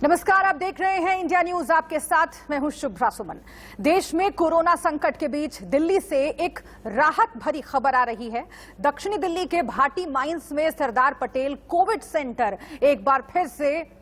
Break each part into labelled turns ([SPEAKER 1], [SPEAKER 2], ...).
[SPEAKER 1] नमस्कार, आप देख रहे हैं इंडिया न्यूज। आपके साथ मैं हूं शुभ्रा सुमन। देश में कोरोना संकट के बीच दिल्ली से एक राहत भरी खबर आ रही है। दक्षिणी दिल्ली के भाटी माइंस में सरदार पटेल कोविड सेंटर एक बार फिर से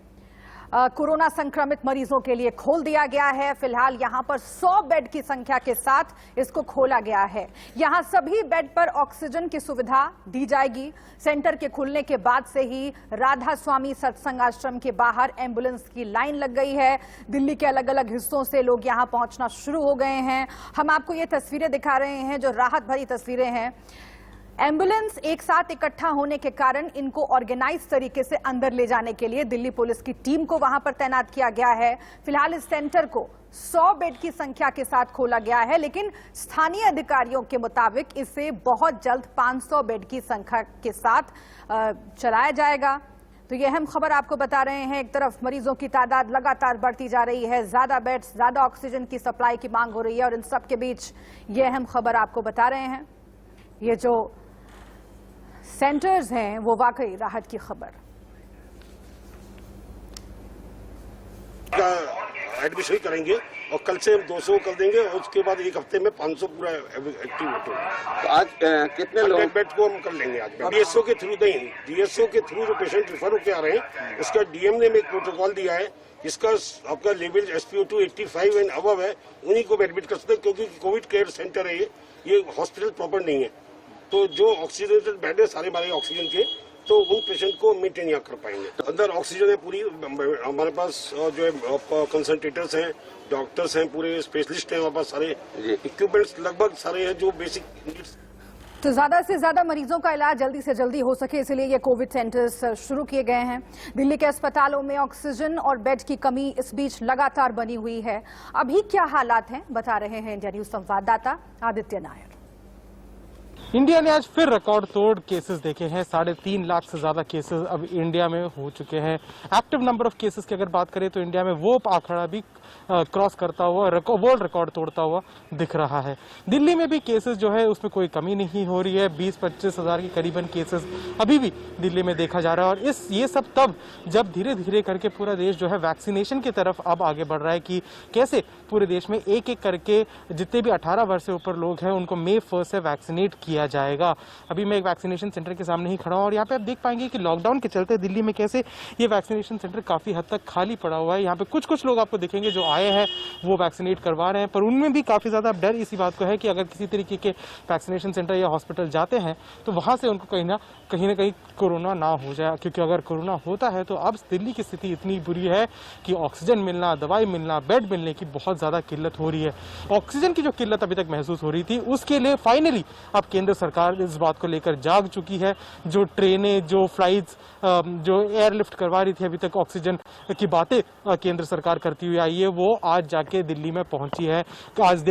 [SPEAKER 1] कोरोना संक्रमित मरीजों के लिए खोल दिया गया है। फिलहाल यहां पर 100 बेड की संख्या के साथ इसको खोला गया है। यहां सभी बेड पर ऑक्सीजन की सुविधा दी जाएगी। सेंटर के खुलने के बाद से ही राधा स्वामी सत्संग आश्रम के बाहर एम्बुलेंस की लाइन लग गई है। दिल्ली के अलग अलग हिस्सों से लोग यहां पहुंचना शुरू हो गए हैं। हम आपको ये तस्वीरें दिखा रहे हैं जो राहत भरी तस्वीरें हैं। एम्बुलेंस एक साथ इकट्ठा होने के कारण इनको ऑर्गेनाइज तरीके से अंदर ले जाने के लिए दिल्ली पुलिस की टीम को वहां पर तैनात किया गया है। फिलहाल इस सेंटर को 100 बेड की संख्या के साथ खोला गया है, लेकिन स्थानीय अधिकारियों के मुताबिक इसे बहुत जल्द 500 बेड की संख्या के साथ चलाया जाएगा। तो यह अहम खबर आपको बता रहे हैं। एक तरफ मरीजों की तादाद लगातार बढ़ती जा रही है, ज्यादा बेड्स, ज्यादा ऑक्सीजन की सप्लाई की मांग हो रही है, और इन सब के बीच यह अहम खबर आपको बता रहे हैं। ये जो सेंटर्स हैं वो वाकई राहत की खबर।
[SPEAKER 2] एडमिशन करेंगे और कल से हम 200 कर देंगे और उसके बाद एक हफ्ते में 500 पूरा एक्टिव होते हैं।
[SPEAKER 3] तो आज कितने लोग
[SPEAKER 2] बेड को हम कर लेंगे आज डीएसओ के थ्रू नहीं, डीएसओ के थ्रू जो पेशेंट रिफर होकर आ रहे हैं उसका डीएम ने एक प्रोटोकॉल दिया है। इसका आपका लेवल SpO2 85 एंड अबव है, उन्हीं को एडमिट कर सकते हैं, क्योंकि कोविड केयर सेंटर है ये हॉस्पिटल प्रॉपर नहीं है। तो जो ऑक्सीजनेटेड बेड है सारे हमारे ऑक्सीजन के, तो उन पेशेंट को मेंटेन यहाँ कर पाएंगे। अंदर ऑक्सीजन है पूरी, हमारे पास जो है कंसंट्रेटर्स हैं, डॉक्टर्स हैं, पूरे स्पेशलिस्ट हैं, हमारे पास सारे इक्विपमेंट्स लगभग सारे हैं जो बेसिक नीड्स।
[SPEAKER 1] तो ज्यादा से ज्यादा मरीजों का इलाज जल्दी से जल्दी हो सके, इसलिए ये कोविड सेंटर्स शुरू किए गए हैं। दिल्ली के अस्पतालों में ऑक्सीजन और बेड की कमी इस बीच लगातार बनी हुई है। अभी क्या हालात हैं, बता रहे हैं इंडिया न्यूज संवाददाता आदित्य नायर।
[SPEAKER 4] इंडिया ने आज फिर रिकॉर्ड तोड़ केसेस देखे हैं। 3.5 लाख से ज्यादा केसेस अब इंडिया में हो चुके हैं। एक्टिव नंबर ऑफ केसेस की अगर बात करें तो इंडिया में वो आंकड़ा भी क्रॉस करता हुआ वर्ल्ड रिकॉर्ड तोड़ता हुआ दिख रहा है। दिल्ली में भी केसेस जो है उसमें कोई कमी नहीं हो रही है। 20-25 हजार के करीबन केसेस अभी भी दिल्ली में देखा जा रहा है, और ये सब तब जब धीरे धीरे करके पूरा देश जो है वैक्सीनेशन की तरफ अब आगे बढ़ रहा है कि कैसे पूरे देश में एक एक करके जितने भी 18 वर्ष से ऊपर लोग हैं उनको May 1 से वैक्सीनेट किया जाएगा। अभी मैं एक वैक्सीनेशन सेंटर के सामने ही खड़ा हूं और यहाँ पे आप देख पाएंगे कि लॉकडाउन के चलते दिल्ली में कैसे ये वैक्सीनेशन सेंटर काफी हद तक खाली पड़ा हुआ है। यहाँ पे कुछ लोग आपको दिखेंगे जो आए हैं वो वैक्सीनेट करवा रहे हैं, पर उनमें भी काफी ज्यादा डर इसी बात को है कि अगर किसी तरीके के वैक्सीनेशन सेंटर या हॉस्पिटल जाते हैं तो वहां से उनको कहीं ना कहीं कोरोना ना हो जाए, क्योंकि अगर कोरोना होता है तो अब दिल्ली की स्थिति इतनी बुरी है कि ऑक्सीजन मिलना, दवाई मिलना, बेड मिलने की बहुत ज्यादा किल्लत हो रही है। ऑक्सीजन की जो किल्लत अभी तक महसूस हो रही थी उसके लिए फाइनली अब केंद्र सरकार इस बात को लेकर जाग चुकी है। जो ट्रेनें, जो फ्लाइट्स, जो एयरलिफ्ट करवा रही थी अभी तक ऑक्सीजन की बातें केंद्र सरकार करती हुई आई है, वो आज जाके दिल्ली में पहुंची है। आज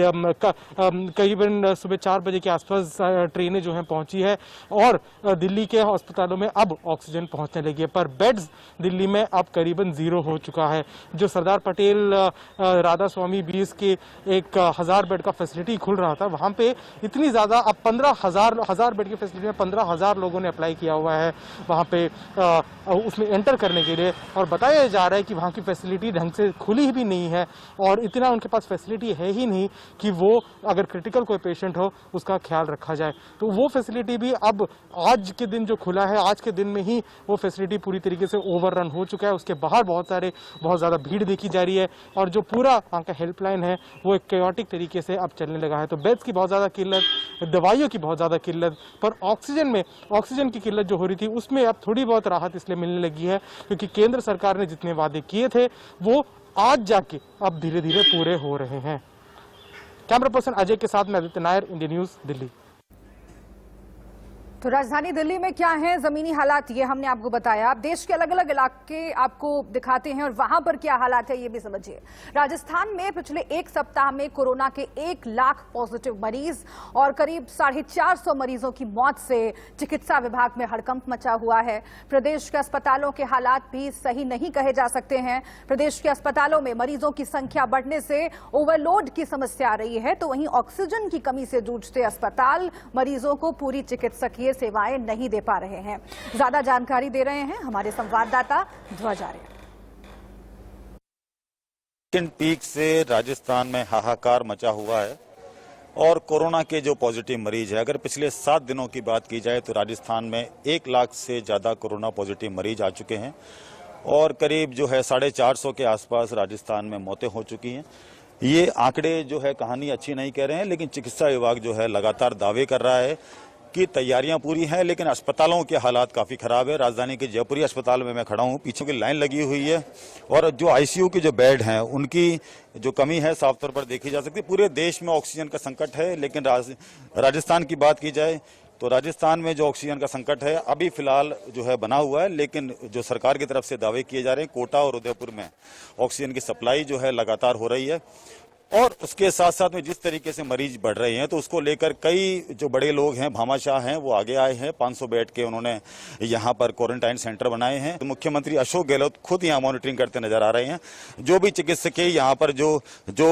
[SPEAKER 4] करीबन सुबह 4 बजे के आसपास ट्रेनें जो हैं पहुंची है और दिल्ली के अस्पतालों में अब ऑक्सीजन पहुंचने लगी है, पर बेड्स दिल्ली में अब करीबन 0 हो चुका है। जो सरदार पटेल राधा स्वामी 20 के 1000 बेड का फैसिलिटी खुल रहा था, वहां पे इतनी ज्यादा अब 15,000 बेड की फैसिलिटी में 15,000 लोगों ने अप्लाई किया हुआ है वहां पे उसमें एंटर करने के लिए, और बताया जा रहा है कि वहां की फैसिलिटी ढंग से खुली भी नहीं है और इतना उनके पास फैसिलिटी है ही नहीं कि वो अगर क्रिटिकल कोई पेशेंट हो उसका ख्याल रखा जाए। तो वो फैसिलिटी भी अब आज के दिन जो खुला है, आज के दिन में ही वो फैसिलिटी पूरी तरीके से ओवररन हो चुका है। उसके बाहर बहुत ज्यादा भीड़ देखी जा रही है और जो पूरा वहाँ का हेल्पलाइन है वो एक कैओटिक तरीके से अब चलने लगा है। तो बेड्स की बहुत ज्यादा किल्लत, दवाइयों की बहुत ज्यादा किल्लत, पर ऑक्सीजन की किल्लत जो हो रही थी उसमें अब थोड़ी बहुत राहत इसलिए मिलने लगी है क्योंकि केंद्र सरकार ने जितने वादे किए थे वो आज जाके अब धीरे धीरे पूरे हो रहे हैं। कैमरा पर्सन अजय के साथ मैं आदित्य नायर, इंडिया न्यूज, दिल्ली।
[SPEAKER 1] तो राजधानी दिल्ली में क्या है जमीनी हालात, ये हमने आपको बताया। आप देश के अलग अलग इलाके आपको दिखाते हैं और वहां पर क्या हालात है ये भी समझिए। राजस्थान में पिछले एक सप्ताह में कोरोना के 1 लाख पॉजिटिव मरीज और करीब 450 मरीजों की मौत से चिकित्सा विभाग में हड़कंप मचा हुआ है। प्रदेश के अस्पतालों के हालात भी सही नहीं कहे जा सकते हैं। प्रदेश के अस्पतालों में मरीजों की संख्या बढ़ने से ओवरलोड की समस्या आ रही है, तो वहीं ऑक्सीजन की कमी से जूझते अस्पताल मरीजों को पूरी चिकित्सकीय सेवाएं नहीं दे पा रहे हैं। ज्यादा जानकारी दे रहे हैं हमारे संवाददाता ध्वज आर्य।
[SPEAKER 3] सेकंड पीक से राजस्थान में हाहाकार मचा हुआ है और कोरोना के जो पॉजिटिव मरीज है, अगर पिछले 7 दिनों की बात की जाए तो राजस्थान में 1 लाख से ज़्यादा कोरोना पॉजिटिव मरीज आ चुके हैं और करीब जो है 450 के आसपास राजस्थान में मौतें हो चुकी हैं। ये आंकड़े जो है कहानी अच्छी नहीं कह रहे हैं, लेकिन चिकित्सा विभाग जो है लगातार दावे कर रहा है कि तैयारियां पूरी हैं, लेकिन अस्पतालों के हालात काफ़ी ख़राब है। राजधानी के जयपुरी अस्पताल में मैं खड़ा हूं, पीछे की लाइन लगी हुई है और जो आईसीयू के जो बेड हैं उनकी जो कमी है साफ तौर पर देखी जा सकती है। पूरे देश में ऑक्सीजन का संकट है, लेकिन राजस्थान की बात की जाए तो राजस्थान में जो ऑक्सीजन का संकट है अभी फिलहाल जो है बना हुआ है, लेकिन जो सरकार की तरफ से दावे किए जा रहे हैं कोटा और उदयपुर में ऑक्सीजन की सप्लाई जो है लगातार हो रही है और उसके साथ साथ में जिस तरीके से मरीज बढ़ रहे हैं तो उसको लेकर कई जो बड़े लोग हैं, भामाशाह हैं, वो आगे आए हैं। 500 बेड के उन्होंने यहाँ पर क्वारंटाइन सेंटर बनाए हैं। तो मुख्यमंत्री अशोक गहलोत खुद यहाँ मॉनिटरिंग करते नजर आ रहे हैं। जो भी चिकित्सक यहाँ पर जो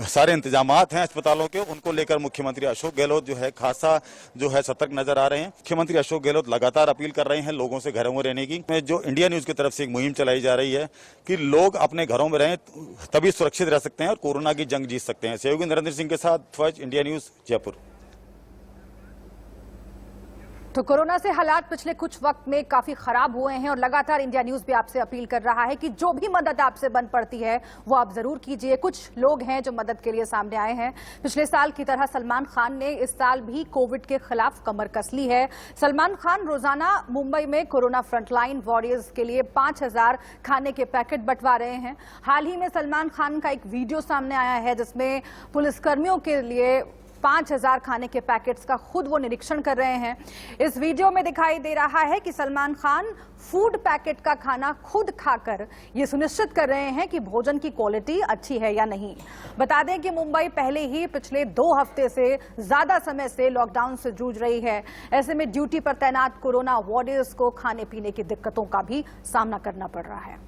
[SPEAKER 3] सारे इंतजामात हैं अस्पतालों के, उनको लेकर मुख्यमंत्री अशोक गहलोत जो है खासा जो है सतर्क नजर आ रहे हैं। मुख्यमंत्री अशोक गहलोत लगातार अपील कर रहे हैं लोगों से घरों में रहने की। जो इंडिया न्यूज की तरफ से एक मुहिम चलाई जा रही है कि लोग अपने घरों में रहें तभी सुरक्षित रह सकते हैं और कोरोना की जंग जीत सकते हैं। सहयोगी नरेंद्र सिंह के साथ फौज, इंडिया न्यूज, जयपुर।
[SPEAKER 1] तो कोरोना से हालात पिछले कुछ वक्त में काफी खराब हुए हैं और लगातार इंडिया न्यूज भी आपसे अपील कर रहा है कि जो भी मदद आपसे बन पड़ती है वो आप जरूर कीजिए। कुछ लोग हैं जो मदद के लिए सामने आए हैं। पिछले साल की तरह सलमान खान ने इस साल भी कोविड के खिलाफ कमर कस ली है। सलमान खान रोजाना मुंबई में कोरोना फ्रंटलाइन वॉरियर्स के लिए 5000 खाने के पैकेट बंटवा रहे हैं। हाल ही में सलमान खान का एक वीडियो सामने आया है जिसमें पुलिसकर्मियों के लिए 5000 खाने के पैकेट्स का खुद वो निरीक्षण कर रहे हैं। इस वीडियो में दिखाई दे रहा है कि सलमान खान फूड पैकेट का खाना खुद खाकर ये सुनिश्चित कर रहे हैं कि भोजन की क्वालिटी अच्छी है या नहीं। बता दें कि मुंबई पहले ही पिछले 2 हफ्ते से ज्यादा समय से लॉकडाउन से जूझ रही है। ऐसे में ड्यूटी पर तैनात कोरोना वॉरियर्स को खाने पीने की दिक्कतों का भी सामना करना पड़ रहा है।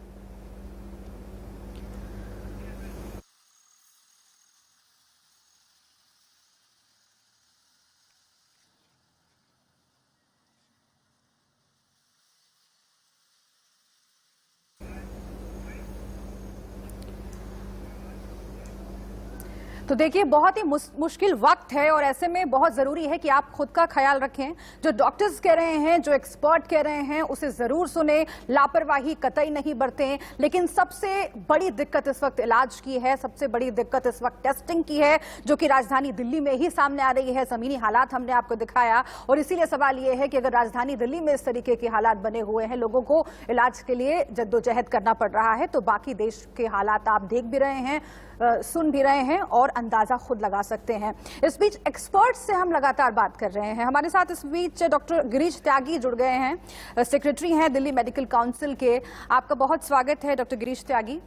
[SPEAKER 1] तो देखिए बहुत ही मुश्किल वक्त है और ऐसे में बहुत जरूरी है कि आप खुद का ख्याल रखें। जो डॉक्टर्स कह रहे हैं, जो एक्सपर्ट कह रहे हैं, उसे जरूर सुने, लापरवाही कतई नहीं बरतें। लेकिन सबसे बड़ी दिक्कत इस वक्त इलाज की है, सबसे बड़ी दिक्कत इस वक्त टेस्टिंग की है, जो कि राजधानी दिल्ली में ही सामने आ रही है। जमीनी हालात हमने आपको दिखाया और इसीलिए सवाल यह है कि अगर राजधानी दिल्ली में इस तरीके के हालात बने हुए हैं, लोगों को इलाज के लिए जद्दोजहद करना पड़ रहा है, तो बाकी देश के हालात आप देख भी रहे हैं, सुन भी रहे हैं और अंदाजा खुद लगा सकते हैं। इस बीच एक्सपर्ट्स से हम लगातार बात कर रहे हैं। हमारे साथ इस बीच डॉक्टर गिरीश त्यागी जुड़ गए हैं, सेक्रेटरी हैं दिल्ली मेडिकल काउंसिल के। आपका बहुत स्वागत है डॉक्टर गिरीश त्यागी।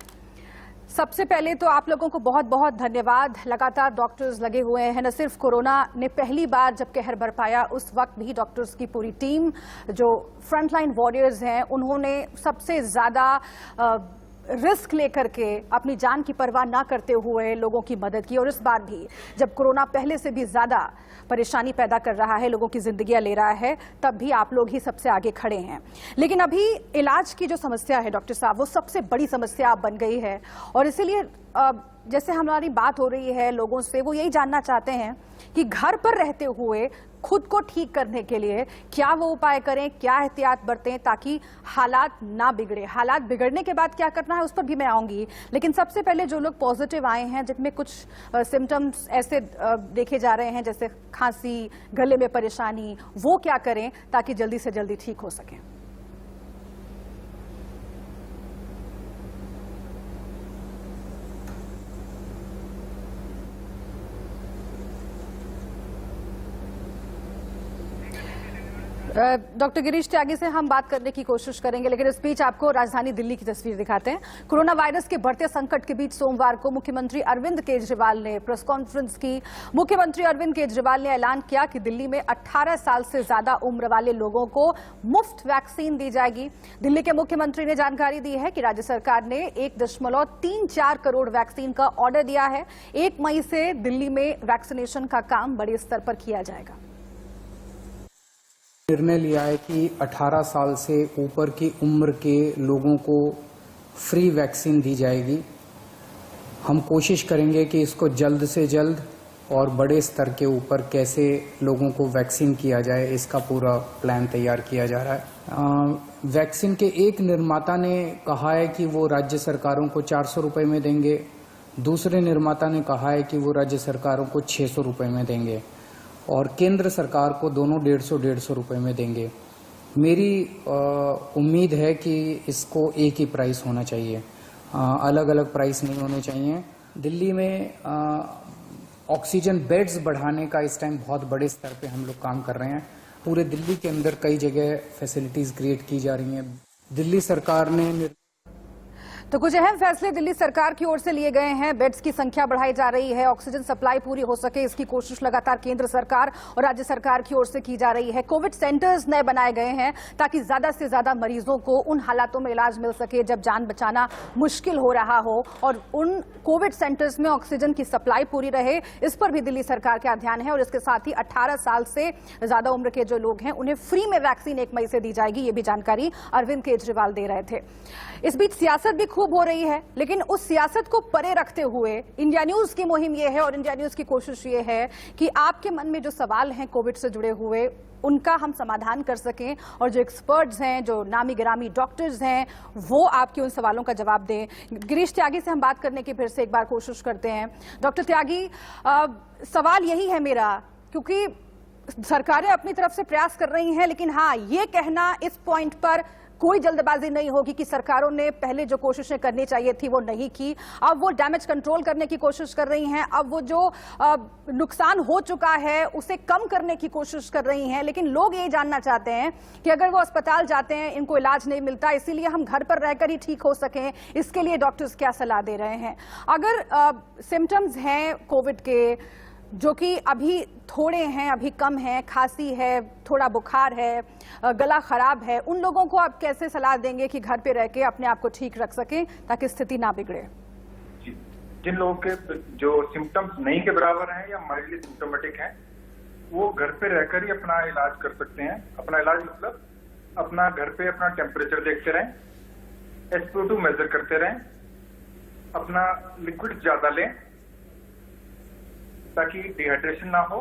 [SPEAKER 1] सबसे पहले तो आप लोगों को बहुत बहुत धन्यवाद। लगातार डॉक्टर्स लगे हुए हैं। न सिर्फ कोरोना ने पहली बार जब कहर बरपाया उस वक्त भी डॉक्टर्स की पूरी टीम, जो फ्रंटलाइन वॉरियर्स हैं, उन्होंने सबसे ज्यादा रिस्क लेकर के अपनी जान की परवाह ना करते हुए लोगों की मदद की। और इस बार भी जब कोरोना पहले से भी ज्यादा परेशानी पैदा कर रहा है, लोगों की जिंदगियां ले रहा है, तब भी आप लोग ही सबसे आगे खड़े हैं। लेकिन अभी इलाज की जो समस्या है डॉक्टर साहब, वो सबसे बड़ी समस्या बन गई है और इसीलिए जैसे हमारी बात हो रही है लोगों से, वो यही जानना चाहते हैं कि घर पर रहते हुए खुद को ठीक करने के लिए क्या वो उपाय करें, क्या एहतियात बरतें ताकि हालात ना बिगड़े। हालात बिगड़ने के बाद क्या करना है उस पर भी मैं आऊंगी, लेकिन सबसे पहले जो लोग पॉजिटिव आए हैं, जिनमें कुछ सिम्टम्स ऐसे देखे जा रहे हैं जैसे खांसी, गले में परेशानी, वो क्या करें ताकि जल्दी से जल्दी ठीक हो सकें। डॉक्टर गिरीश त्यागी से हम बात करने की कोशिश करेंगे, लेकिन इस बीच आपको राजधानी दिल्ली की तस्वीर दिखाते हैं। कोरोना वायरस के बढ़ते संकट के बीच सोमवार को मुख्यमंत्री अरविंद केजरीवाल ने प्रेस कॉन्फ्रेंस की। मुख्यमंत्री अरविंद केजरीवाल ने ऐलान किया कि दिल्ली में 18 साल से ज्यादा उम्र वाले लोगों को मुफ्त वैक्सीन दी जाएगी। दिल्ली के मुख्यमंत्री ने जानकारी दी है कि राज्य सरकार ने 1.34 करोड़ वैक्सीन का ऑर्डर दिया है। 1 मई से दिल्ली में वैक्सीनेशन का काम बड़े स्तर पर किया जाएगा।
[SPEAKER 5] निर्णय लिया है कि 18 साल से ऊपर की उम्र के लोगों को फ्री वैक्सीन दी जाएगी। हम कोशिश करेंगे कि इसको जल्द से जल्द और बड़े स्तर के ऊपर कैसे लोगों को वैक्सीन किया जाए, इसका पूरा प्लान तैयार किया जा रहा है। वैक्सीन के एक निर्माता ने कहा है कि वो राज्य सरकारों को 400 रुपये में देंगे, दूसरे निर्माता ने कहा है कि वो राज्य सरकारों को 600 रुपये में देंगे और केंद्र सरकार को दोनों 150 रुपये में देंगे। मेरी उम्मीद है कि इसको एक ही प्राइस होना चाहिए, अलग अलग प्राइस नहीं होने चाहिए। दिल्ली में ऑक्सीजन बेड्स बढ़ाने का इस टाइम बहुत बड़े स्तर पे हम लोग काम कर रहे हैं। पूरे दिल्ली के अंदर कई जगह फैसिलिटीज क्रिएट की जा रही हैं। दिल्ली सरकार ने
[SPEAKER 1] तो कुछ अहम फैसले दिल्ली सरकार की ओर से लिए गए हैं। बेड्स की संख्या बढ़ाई जा रही है, ऑक्सीजन सप्लाई पूरी हो सके इसकी कोशिश लगातार केंद्र सरकार और राज्य सरकार की ओर से की जा रही है। कोविड सेंटर्स नए बनाए गए हैं ताकि ज्यादा से ज्यादा मरीजों को उन हालातों में इलाज मिल सके जब जान बचाना मुश्किल हो रहा हो, और उन कोविड सेंटर्स में ऑक्सीजन की सप्लाई पूरी रहे, इस पर भी दिल्ली सरकार का ध्यान है। और इसके साथ ही 18 साल से ज्यादा उम्र के जो लोग हैं उन्हें फ्री में वैक्सीन 1 मई से दी जाएगी, ये भी जानकारी अरविंद केजरीवाल दे रहे थे। इस बीच सियासत भी खूब हो रही है, लेकिन उस सियासत को परे रखते हुए इंडिया न्यूज की मुहिम ये है और इंडिया न्यूज की कोशिश ये है कि आपके मन में जो सवाल हैं कोविड से जुड़े हुए उनका हम समाधान कर सकें, और जो एक्सपर्ट्स हैं, जो नामी गिरामी डॉक्टर्स हैं, वो आपके उन सवालों का जवाब दें। गिरीश त्यागी से हम बात करने की फिर से एक बार कोशिश करते हैं। डॉक्टर त्यागी, सवाल यही है मेरा, क्योंकि सरकारें अपनी तरफ से प्रयास कर रही हैं, लेकिन हाँ, ये कहना इस पॉइंट पर कोई जल्दबाजी नहीं होगी कि सरकारों ने पहले जो कोशिशें करनी चाहिए थी वो नहीं की। अब वो डैमेज कंट्रोल करने की कोशिश कर रही हैं, अब वो जो नुकसान हो चुका है उसे कम करने की कोशिश कर रही हैं। लेकिन लोग ये जानना चाहते हैं कि अगर वो अस्पताल जाते हैं, इनको इलाज नहीं मिलता, इसीलिए हम घर पर रहकर ही ठीक हो सकें, इसके लिए डॉक्टर्स क्या सलाह दे रहे हैं? अगर सिम्टम्स हैं कोविड के जो कि अभी थोड़े हैं, अभी कम है, खांसी है, थोड़ा बुखार है, गला खराब है, उन लोगों को आप कैसे सलाह देंगे कि घर पे रह के अपने आप को ठीक रख सकें ताकि स्थिति ना बिगड़े?
[SPEAKER 6] जिन लोगों के जो सिम्टम्स नहीं के बराबर हैं या माइल्डली सिम्टोमेटिक हैं, वो घर पे रहकर ही अपना इलाज कर सकते हैं। अपना इलाज मतलब अपना घर पे अपना टेम्परेचर देखते रहें, SpO2 मेजर करते रहें, अपना लिक्विड ज्यादा लें ताकि डिहाइड्रेशन ना हो,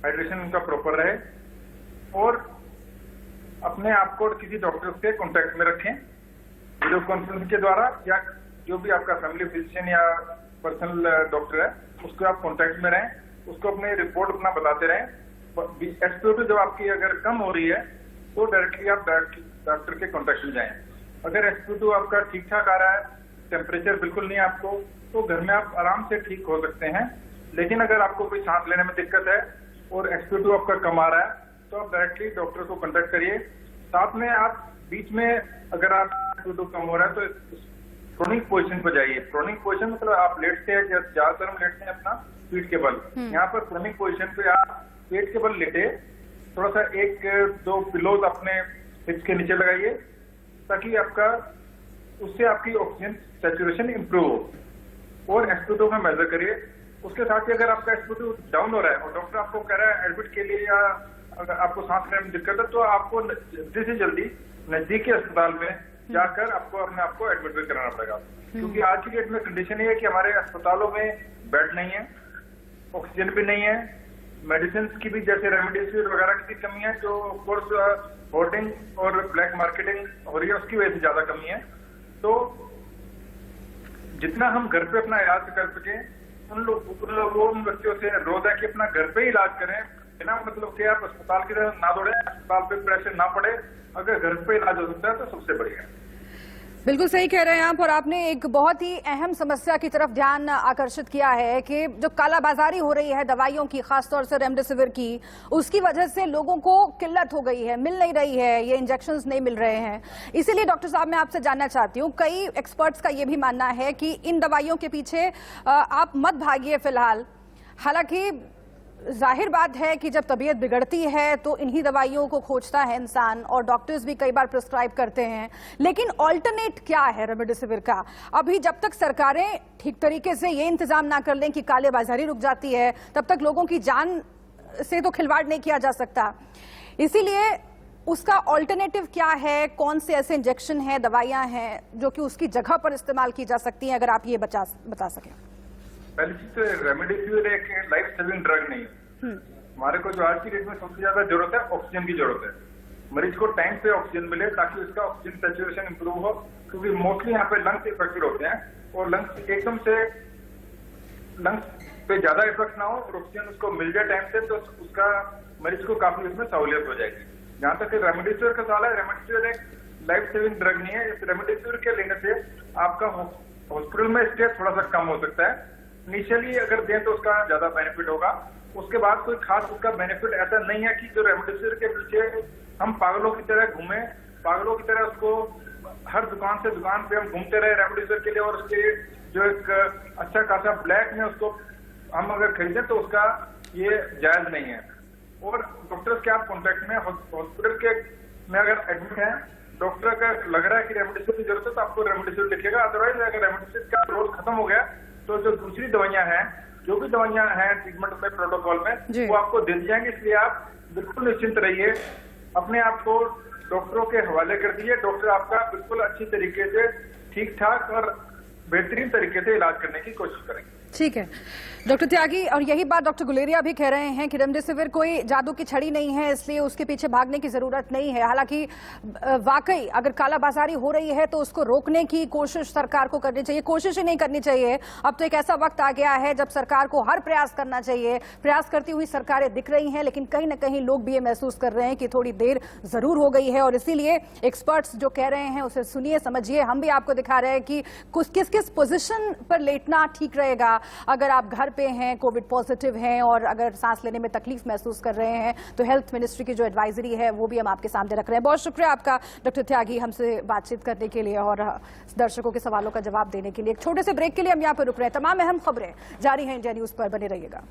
[SPEAKER 6] हाइड्रेशन उनका प्रॉपर रहे, और अपने आप को किसी डॉक्टर से कांटेक्ट में रखें वीडियो कॉन्फ्रेंस के द्वारा, या जो भी आपका फैमिली फिजिशियन या पर्सनल डॉक्टर है उसको आप कांटेक्ट में रहें, उसको अपने रिपोर्ट अपना बताते रहें। SpO2 जब आपकी अगर कम हो रही है तो डायरेक्टली आप डॉक्टर के कांटेक्ट में जाएं। अगर SpO2 आपका ठीक ठाक आ रहा है, टेम्परेचर बिल्कुल नहीं है आपको, तो घर में आप आराम से ठीक हो सकते हैं। लेकिन अगर आपको कोई सांस लेने में दिक्कत है और SpO2 आपका कम आ रहा है तो आप डायरेक्टली डॉक्टर को कांटेक्ट करिए। साथ में आप बीच में अगर आप SpO2 कम हो रहा है तो प्रोनिक पोजीशन पर जाइए। प्रोनिक पोजीशन मतलब आप लेटते हैं, ज्यादातर हम लेटते हैं अपना पीठ के बल, यहाँ पर प्रोनिक पोजीशन पे आप पेट के बल लेटे, थोड़ा सा 1-2 पिलोज अपने हिप्स के नीचे लगाइए ताकि आपका उससे आपकी ऑक्सीजन सैचुरेशन इंप्रूव हो, और SpO2 में मेजर करिए। उसके साथ ही अगर आपका SpO2 डाउन हो रहा है और डॉक्टर आपको कह रहा है एडमिट के लिए, या अगर आपको सांस लेने में दिक्कत है, तो आपको जल्दी से जल्दी नजदीकी अस्पताल में जाकर आपको अपने आप को एडमिट भी कराना पड़ेगा। क्योंकि आज की डेट में कंडीशन ये है कि हमारे अस्पतालों में बेड नहीं है, ऑक्सीजन भी नहीं है, मेडिसिन की भी जैसे रेमडेसिविर वगैरह की कमी है, जो ऑफकोर्स होर्डिंग और ब्लैक मार्केटिंग हो रही है उसकी वजह से ज्यादा कमी है। तो जितना हम घर पे अपना इलाज कर सके, उन व्यक्तियों से अनुरोध है कि अपना घर पे ही इलाज करें, बिना मतलब कि आप अस्पताल की तरफ ना दौड़े, अस्पताल पे प्रेशर ना पड़े। अगर घर पे इलाज हो सकता है तो सबसे बढ़िया।
[SPEAKER 1] बिल्कुल सही कह रहे हैं आप, और आपने एक बहुत ही अहम समस्या की तरफ ध्यान आकर्षित किया है कि जो कालाबाजारी हो रही है दवाइयों की, खासतौर से रेमडेसिविर की, उसकी वजह से लोगों को किल्लत हो गई है, मिल नहीं रही है, ये इंजेक्शंस नहीं मिल रहे हैं। इसीलिए डॉक्टर साहब मैं आपसे जानना चाहती हूँ, कई एक्सपर्ट्स का ये भी मानना है कि इन दवाइयों के पीछे आप मत भागिए फिलहाल। हालांकि जाहिर बात है कि जब तबीयत बिगड़ती है तो इन्हीं दवाइयों को खोजता है इंसान, और डॉक्टर्स भी कई बार प्रिस्क्राइब करते हैं। लेकिन ऑल्टरनेट क्या है रेमडेसिविर का? अभी जब तक सरकारें ठीक तरीके से ये इंतजाम ना कर लें कि कालेबाजारी रुक जाती है, तब तक लोगों की जान से तो खिलवाड़ नहीं किया जा सकता। इसीलिए उसका ऑल्टरनेटिव क्या है? कौन से ऐसे इंजेक्शन है, दवाइयां हैं जो कि उसकी जगह पर इस्तेमाल की जा सकती हैं? अगर आप ये बता सकें।
[SPEAKER 6] पहली चीज तो रेमडेसिविर एक लाइफ सेविंग ड्रग नहीं है। हमारे को जो आज की डेट में सबसे ज्यादा जरूरत है, ऑक्सीजन की जरूरत है। मरीज को टाइम पे ऑक्सीजन मिले ताकि उसका ऑक्सीजन सैचुरेशन इंप्रूव हो, क्योंकि मोस्टली यहाँ पे लंग्स इफेक्टेड होते हैं और लंग्स एकदम से लंग्स पे ज्यादा इफेक्ट ना हो और ऑक्सीजन उसको मिल जाए टाइम से, तो उसका मरीज को काफी उसमें सहूलियत हो जाएगी। जहां तक रेमडेसिविर का सवाल है, रेमडेसिविर एक लाइफ सेविंग ड्रग नहीं है। इस रेमडेसिविर के लेने से आपका हॉस्पिटल में स्टे थोड़ा सा कम हो सकता है। इनिशियली अगर दें तो उसका ज्यादा बेनिफिट होगा, उसके बाद कोई खास उसका बेनिफिट ऐसा नहीं है कि जो रेमडेसिविर के पीछे हम पागलों की तरह घूमें, पागलों की तरह उसको हर दुकान से दुकान पे हम घूमते रहे रेमडेसिविर के लिए, और उसके जो एक अच्छा खासा ब्लैक में उसको हम अगर खरीदें तो उसका ये जायज नहीं है। और डॉक्टर्स के आप कॉन्टेक्ट में हॉस्पिटल के में अगर एडमिट हैं, डॉक्टर का लग रहा है कि रेमडेसिविर की जरूरत है तो आपको रेमडेसिविर लिखेगा। अदरवाइज अगर रेमडेसिविर का रोल खत्म हो गया तो जो दूसरी दवाइयां हैं, जो भी दवाइयां हैं ट्रीटमेंट में प्रोटोकॉल में, वो आपको दे दी जाएंगी। इसलिए आप बिल्कुल निश्चिंत रहिए, अपने आप को डॉक्टरों के हवाले कर दीजिए। डॉक्टर आपका बिल्कुल अच्छी तरीके से ठीक ठाक और बेहतरीन तरीके से इलाज करने की कोशिश करेंगे।
[SPEAKER 1] ठीक है डॉक्टर त्यागी, और यही बात डॉक्टर गुलेरिया भी कह रहे हैं कि रेमडेसिविर कोई जादू की छड़ी नहीं है, इसलिए उसके पीछे भागने की जरूरत नहीं है। हालांकि वाकई अगर कालाबाजारी हो रही है तो उसको रोकने की कोशिश सरकार को करनी चाहिए। कोशिश ही नहीं करनी चाहिए, अब तो एक ऐसा वक्त आ गया है जब सरकार को हर प्रयास करना चाहिए। प्रयास करती हुई सरकारें दिख रही हैं, लेकिन कहीं ना कहीं लोग भी ये महसूस कर रहे हैं कि थोड़ी देर जरूर हो गई है। और इसीलिए एक्सपर्ट्स जो कह रहे हैं उसे सुनिए, समझिए। हम भी आपको दिखा रहे हैं कि किस किस पोजिशन पर लेटना ठीक रहेगा अगर आप घर पे हैं, कोविड पॉजिटिव हैं और अगर सांस लेने में तकलीफ महसूस कर रहे हैं। तो हेल्थ मिनिस्ट्री की जो एडवाइजरी है वो भी हम आपके सामने रख रहे हैं। बहुत शुक्रिया आपका डॉक्टर त्यागी हमसे बातचीत करने के लिए और दर्शकों के सवालों का जवाब देने के लिए। एक छोटे से ब्रेक के लिए हम यहाँ पर रुक रहे हैं। तमाम अहम खबरें जारी हैं इंडिया न्यूज पर, बने रहिएगा।